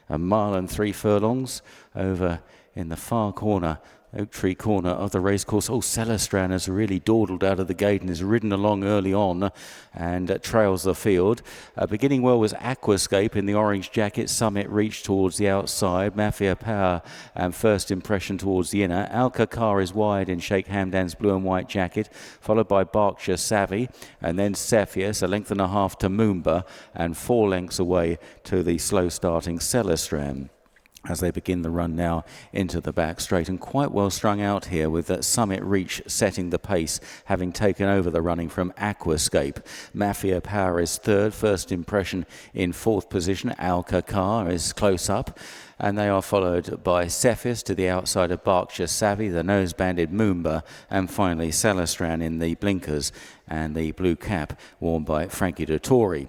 A mile and 3 furlongs over in the far corner, Oak Tree corner of the racecourse. Oh, Celestran has really dawdled out of the gate and is ridden along early on and trails the field. Beginning well was Aquascape in the orange jacket. Summit Reach towards the outside. Mafia Power and First Impression towards the inner. Alcacar is wide in Sheikh Hamdan's blue and white jacket, followed by Berkshire Savvy and then Cepheus, a length and a half to Moomba, and 4 lengths away to the slow starting Celestran, as they begin the run now into the back straight, and quite well strung out here with that Summit Reach setting the pace, having taken over the running from Aquascape. Mafia Power is third, First Impression in 4th position. Alcacar is close up, and they are followed by Cepheus to the outside of Berkshire Savvy, the nose-banded Moomba, and finally Celestran in the blinkers and the blue cap worn by Frankie Dettori.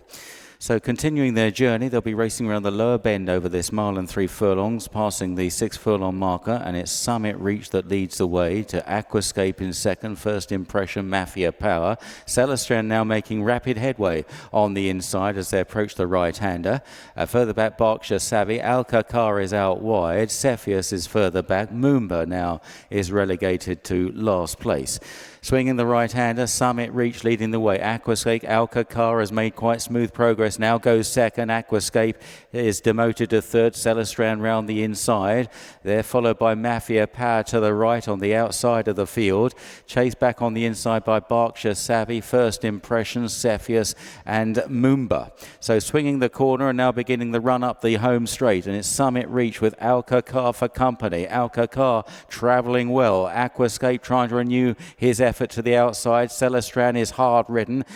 So continuing their journey, they'll be racing around the lower bend over this mile and 3 furlongs, passing the 6 furlong marker, and it's Summit Reach that leads the way to Aquascape in second, First Impression, Mafia Power. Celestran now making rapid headway on the inside as they approach the right-hander. Further back, Berkshire Savvy. Alcacar is out wide. Cepheus is further back. Moomba now is relegated to last place. Swinging the right-hander, Summit Reach leading the way. Aquascape, Alcacar has made quite smooth progress. Now goes second. Aquascape is demoted to third. Celestran round the inside. They're followed by Mafia Power to the right on the outside of the field. Chased back on the inside by Berkshire Savvy, First Impression, Cepheus and Moomba. So swinging the corner and now beginning the run up the home straight. And it's Summit Reach with Alcacar for company. Alcacar travelling well. Aquascape trying to renew his effort to the outside. Celestran is hard ridden.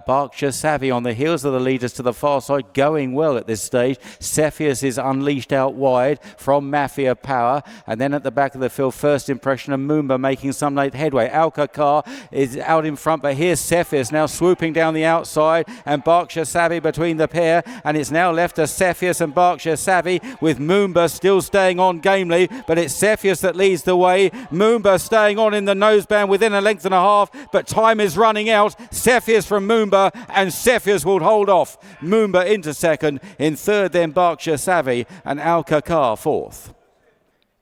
Berkshire Savvy on the heels of the leaders to the far side, going well at this stage. Cepheus is unleashed out wide from Mafia Power, and then at the back of the field, First Impression and Moomba making some late headway. Alcacar is out in front, but here's Cepheus now swooping down the outside, and Berkshire Savvy between the pair, and it's now left to Cepheus and Berkshire Savvy, with Moomba still staying on gamely, but it's Cepheus that leads the way. Moomba staying on in the noseband within a length and a half, but time is running out. Cepheus from Moomba, and Cepheus will hold off. Moomba into second, in third then Berkshire Savvy, and Alcacar fourth.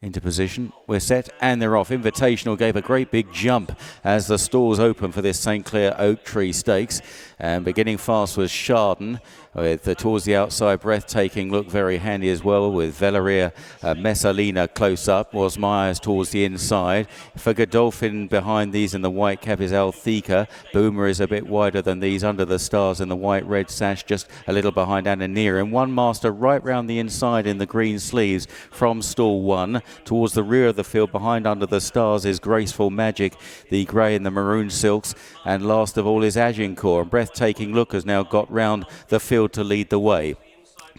Into position, we're set, and they're off. Invitational gave a great big jump as the stalls open for this St. Clair Oak Tree Stakes. And beginning fast was Chardon, with towards the outside, Breathtaking looked very handy as well, with Valeria Messalina close up. Was Myers towards the inside. For Godolphin behind these in the white cap is Altheka. Boomer is a bit wider than these under the stars in the white-red sash, just a little behind Ananir. And One Master right round the inside in the green sleeves from stall 1. Towards the rear of the field behind under the stars is Graceful Magic, the grey and the maroon silks. And last of all is Agincourt. Breathtaking Look has now got round the field to lead the way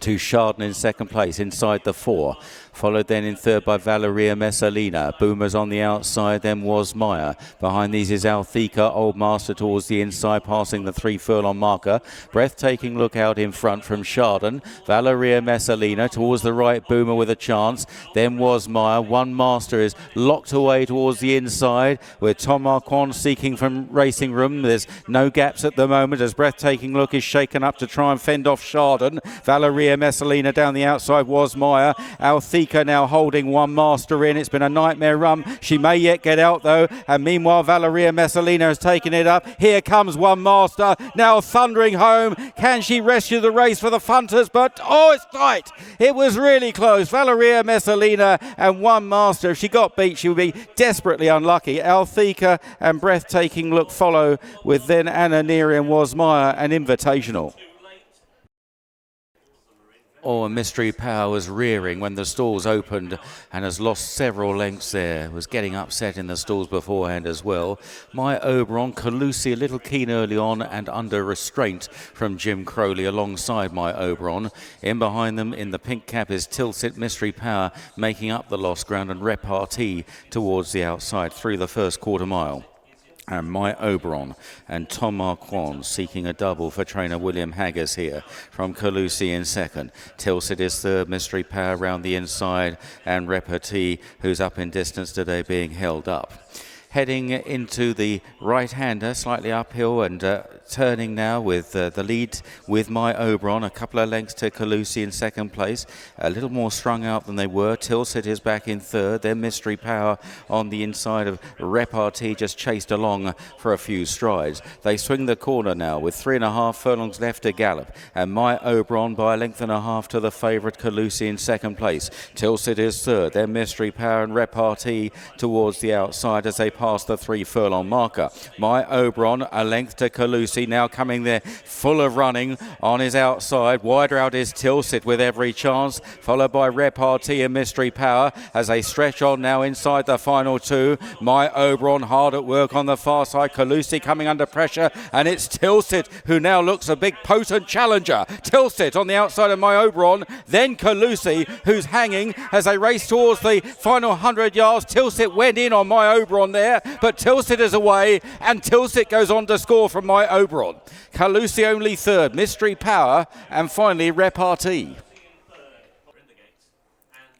to Chardon in second place inside the 4. Followed then in third by Valeria Messalina. Boomers on the outside, then was Meyer. Behind these is Altheka, Old Master towards the inside, passing the 3 furlong marker. Breathtaking Look out in front from Chardon. Valeria Messalina towards the right, Boomer with a chance. Then was Meyer. One Master is locked away towards the inside, with Tom Marquand seeking from Racing Room. There's no gaps at the moment as Breathtaking Look is shaken up to try and fend off Chardon. Valeria Messalina down the outside was Meyer. Altheka now holding One Master in. It's been a nightmare run. She may yet get out though, and meanwhile Valeria Messalina has taken it up. Here comes One Master now thundering home. Can she rescue the race for the Funters? But oh, it's tight. It was really close. Valeria Messalina and One Master. If she got beat, she would be desperately unlucky. Altheka and Breathtaking Look follow, with then Ananir and Wasmeyer and Invitational. Oh, and Mystery Power was rearing when the stalls opened and has lost several lengths there. Was getting upset in the stalls beforehand as well. My Oberon, Calusi a little keen early on and under restraint from Jim Crowley alongside My Oberon. In behind them in the pink cap is Tilsit, Mystery Power making up the lost ground, and Repartee towards the outside through the first quarter mile. And My Oberon and Tom Marquand seeking a double for trainer William Haggis here from Calusi in second. Tilsit is third, Mystery Power round the inside, and Repartee, who's up in distance today, being held up. heading into the right-hander, slightly uphill and turning now with the lead with My Oberon, a couple of lengths to Calusi in second place, a little more strung out than they were. Tilsit is back in third, then Mystery Power on the inside of Repartee just chased along for a few strides. They swing the corner now with 3.5 furlongs left to gallop, and My Oberon by a length and a half to the favourite Calusi in second place. Tilsit is third, then Mystery Power and Repartee towards the outside as they pass the 3 furlong marker. My Oberon a length to Calusi, now coming there full of running on his outside. Wider out is Tilsit with every chance, followed by Repartee and Mystery Power as they stretch on now inside the final 2. My Oberon hard at work on the far side. Calusi coming under pressure, and it's Tilsit who now looks a big potent challenger. Tilsit on the outside of My Oberon, then Calusi who's hanging as they race towards the final 100 yards. Tilsit went in on My Oberon there, but Tilsit is away, and Tilsit goes on to score from My Oberon. Calusi only third, Mystery Power, and finally Repartee.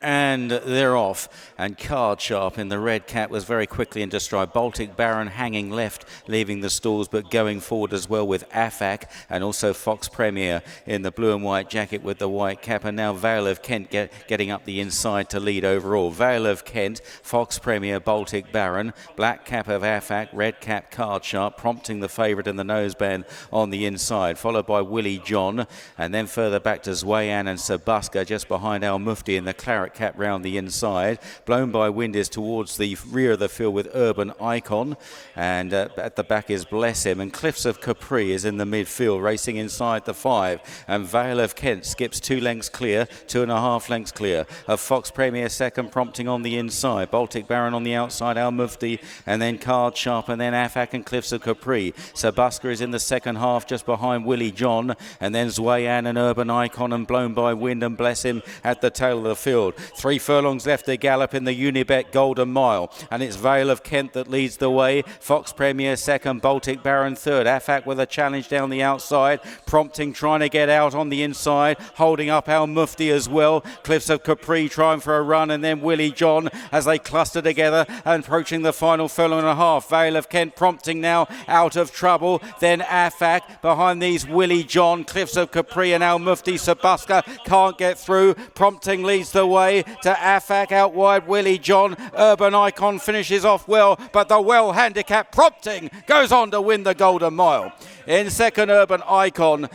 And they're off, and Card Sharp in the red cap was very quickly into stride. Baltic Baron hanging left, leaving the stalls, but going forward as well with Afak, and also Fox Premier in the blue and white jacket with the white cap, and now Vale of Kent getting up the inside to lead overall. Vale of Kent, Fox Premier, Baltic Baron, black cap of Afak, red cap Card Sharp, prompting the favourite in the noseband on the inside, followed by Willie John, and then further back to Zwayan and Sabuska just behind Al Mufti in the claret cap round the inside. Blown by Wind is towards the rear of the field with Urban Icon, and at the back is Bless Him, and Cliffs of Capri is in the midfield racing inside the 5, and Vale of Kent skips 2 lengths clear, 2.5 lengths clear of Fox Premier second, prompting on the inside. Baltic Baron on the outside, Al Mufti, and then Card Sharp, and then Afak and Cliffs of Capri. Sabuska is in the second half just behind Willie John, and then Zwayan and Urban Icon, and Blown by Wind and Bless Him at the tail of the field. 3 furlongs left to gallop in the Unibet Golden Mile, and it's Vale of Kent that leads the way. Fox Premier second, Baltic Baron third. Afak with a challenge down the outside, prompting, trying to get out on the inside, holding up Al Mufti as well. Cliffs of Capri trying for a run, and then Willie John as they cluster together and approaching the final furlong and a half. Vale of Kent prompting now out of trouble, then Afak behind these Willie John, Cliffs of Capri and Al Mufti. Sabuska can't get through, prompting leads the way to Afak, out wide Willie John. Urban Icon finishes off well, but the well handicap prompting goes on to win the Golden Mile. In second, Urban Icon.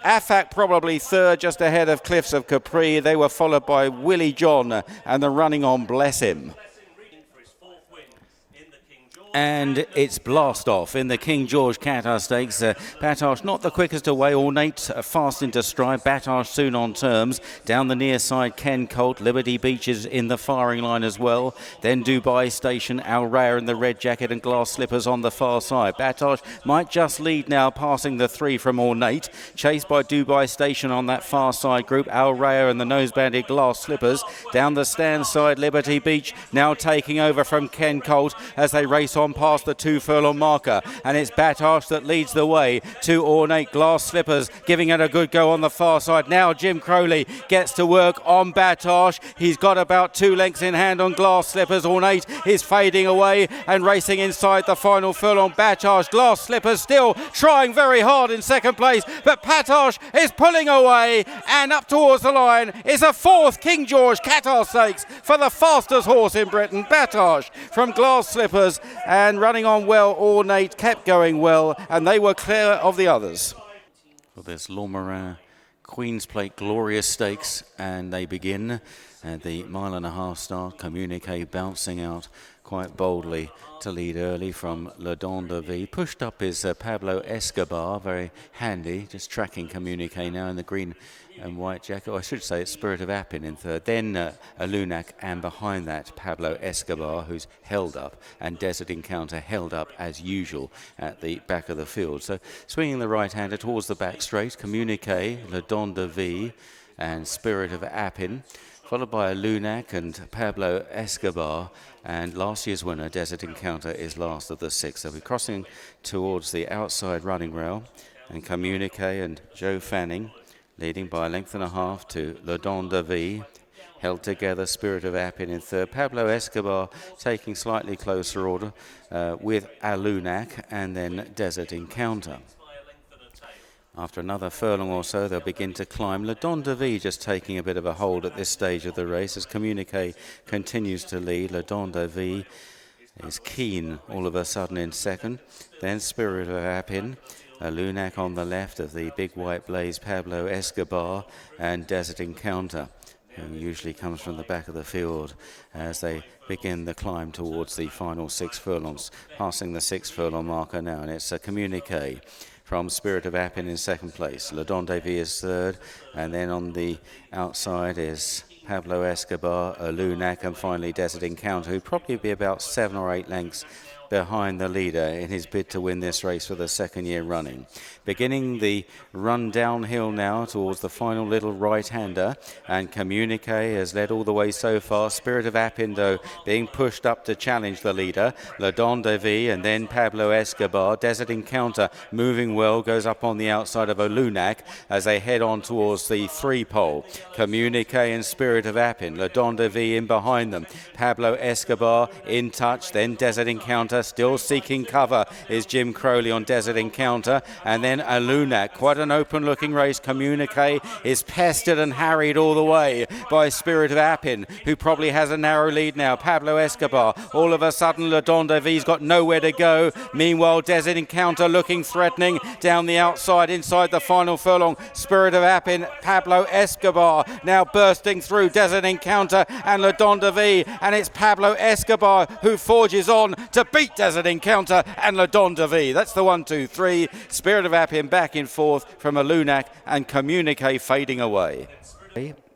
Afak probably third, just ahead of Cliffs of Capri. They were followed by Willie John and the running on Bless Him. And it's blast off in the King George Qatar Stakes. Battaash not the quickest away, ornate, fast into stride. Battaash soon on terms. Down the near side, Ken Colt. Liberty Beach is in the firing line as well. Then Dubai Station, Al Raya in the red jacket and glass slippers on the far side. Battaash might just lead now, passing the 3 from Ornate. Chased by Dubai Station on that far side group. Al Raya and the nose-banded glass slippers. Down the stand side, Liberty Beach now taking over from Ken Colt as they race on past the 2 furlong marker, and it's Battaash that leads the way to Ornate. Glass Slippers giving it a good go on the far side. Now Jim Crowley gets to work on Battaash. He's got about 2 lengths in hand on Glass Slippers. Ornate is fading away and racing inside the final furlong. Battaash, Glass Slippers still trying very hard in second place, but Battaash is pulling away, and up towards the line is a 4th King George Qatar Stakes for the fastest horse in Britain. Battaash from Glass Slippers, and running on well. Ornate kept going well, and they were clear of the others. For this Lourmarin Queen's Plate Glorious Stakes, and they begin at the 1.5-mile start. Communique bouncing out quite boldly to lead early from Le Don de Vie. Pushed up is Pablo Escobar, very handy, just tracking Communique now in the green and white jacket. I should say it's Spirit of Appin in third. Then Alunak, and behind that Pablo Escobar, who's held up, and Desert Encounter held up as usual at the back of the field. So swinging the right-hander towards the back straight, Communique, Le Don de Vie and Spirit of Appin, followed by Alunak and Pablo Escobar, and last year's winner, Desert Encounter, is last of the 6. They'll be crossing towards the outside running rail, and Communique and Joe Fanning leading by a length and a half to Le Don de Vie. held together. Spirit of Appin in third. Pablo Escobar taking slightly closer order with Alunak, and then Desert Encounter. After another furlong or so, they'll begin to climb. Le Don de Vie just taking a bit of a hold at this stage of the race as Communique continues to lead. Le Don de Vie is keen all of a sudden in second. Then Spirit of Appin. Lunac on the left of the big white blaze, Pablo Escobar, and Desert Encounter, who usually comes from the back of the field as they begin the climb towards the final 6 furlongs. Passing the 6 furlong marker now, and it's a Communique from Spirit of Appin in second place. Le Don de Vie is third, and then on the outside is Pablo Escobar, Lunac, and finally Desert Encounter, who'd probably be about 7 or 8 lengths behind the leader in his bid to win this race for the second year running. Beginning the run downhill now towards the final little right-hander, and Communique has led all the way so far. Spirit of Appin, though, being pushed up to challenge the leader. Le Don de Vie and then Pablo Escobar. Desert Encounter moving well, goes up on the outside of Olunac as they head on towards the 3-pole. Communique and Spirit of Appin. Le Don de Vie in behind them. Pablo Escobar in touch, then Desert Encounter. Still seeking cover is Jim Crowley on Desert Encounter, and then Alunak. Quite an open looking race. Communique is pestered and harried all the way by Spirit of Appin, who probably has a narrow lead now. Pablo Escobar, all of a sudden Le Don de Vie's got nowhere to go. Meanwhile, Desert Encounter looking threatening down the outside inside the final furlong. Spirit of Appin, Pablo Escobar now bursting through Desert Encounter and Le Don de Vie, and it's Pablo Escobar who forges on to beat Desert Encounter and Le Don de Vie. That's the 1, 2, 3. Spirit of Appin back in fourth from Alunak, and Communique fading away.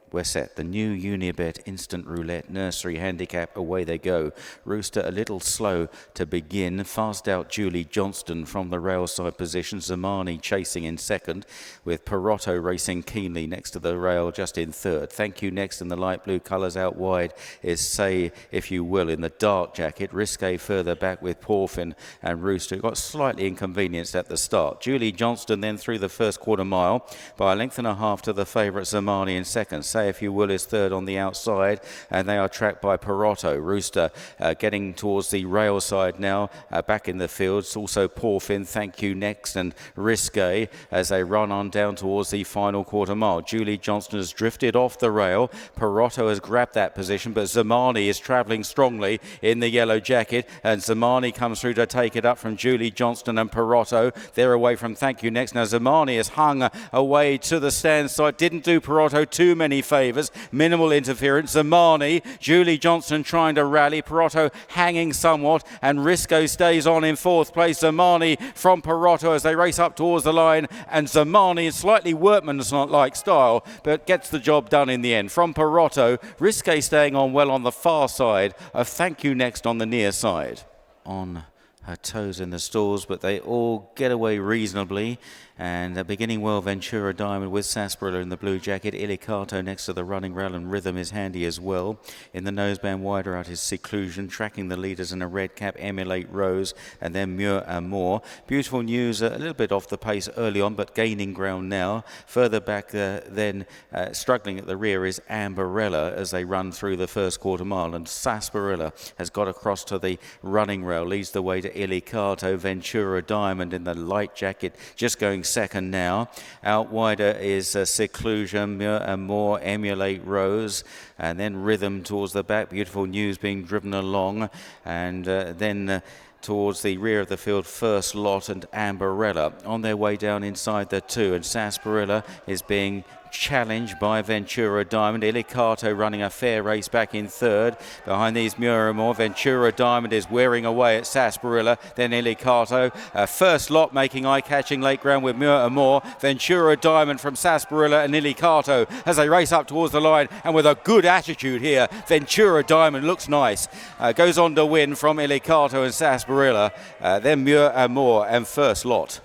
We're set. The new Unibet Instant Roulette Nursery Handicap. Away they go. Rooster a little slow to begin. Fast out Julie Johnston from the rail side position. Zamani chasing in second, with Perotto racing keenly next to the rail just in third. Thank You next in the light blue colours. Out wide is Say If You Will in the dark jacket. Risque further back with Porfin and Rooster. Got slightly inconvenienced at the start. Julie Johnston then through the first quarter mile by a length and a half to the favourite Zamani in second. Say If You Will is third on the outside, and they are tracked by Perotto. Rooster getting towards the rail side now, back in the fields. Also Porfin, Thank You next, and Risque as they run on down towards the final quarter mile. Julie Johnston has drifted off the rail. Perotto has grabbed that position, but Zamani is travelling strongly in the yellow jacket, and Zamani comes through to take it up from Julie Johnston and Perotto. They're away from Thank You next. Now Zamani has hung away to the stand side. Didn't do Perotto too many favours. Minimal interference. Zamani, Julie Johnston trying to rally. Perotto hanging somewhat, and Risco stays on in fourth place. Zamani from Perotto as they race up towards the line, and Zamani in slightly workmanlike style, but gets the job done in the end. From Perotto, Risque staying on well on the far side of Thank You next on the near side. On her toes in the stalls, but they all get away reasonably. And beginning well, Ventura Diamond with Sarsaparilla in the blue jacket. Ilicato next to the running rail, and Rhythm is handy as well. In the noseband, wider out his Seclusion, tracking the leaders in a red cap, Emulate Rose, and then Muir and More. Beautiful News, a little bit off the pace early on, but gaining ground now. Further back, then struggling at the rear is Amberella as they run through the first quarter mile, and Sarsaparilla has got across to the running rail, leads the way to Ilicato. Ventura Diamond in the light jacket, just going second now. Out wider is Seclusion, Muir and More, Emulate Rose, and then Rhythm towards the back. Beautiful News being driven along, and then towards the rear of the field, First Lot and Amberella on their way down inside the two, and Sarsaparilla is being challenged by Ventura Diamond. Ilicato running a fair race back in third. Behind these Muramore, Ventura Diamond is wearing away at Sarsaparilla, then Ilicato. First Lot making eye-catching late ground with Muramore. Ventura Diamond from Sarsaparilla and Ilicato as they race up towards the line, and with a good attitude here, Ventura Diamond looks nice. Goes on to win from Ilicato and Sarsaparilla, then Muramore and First Lot.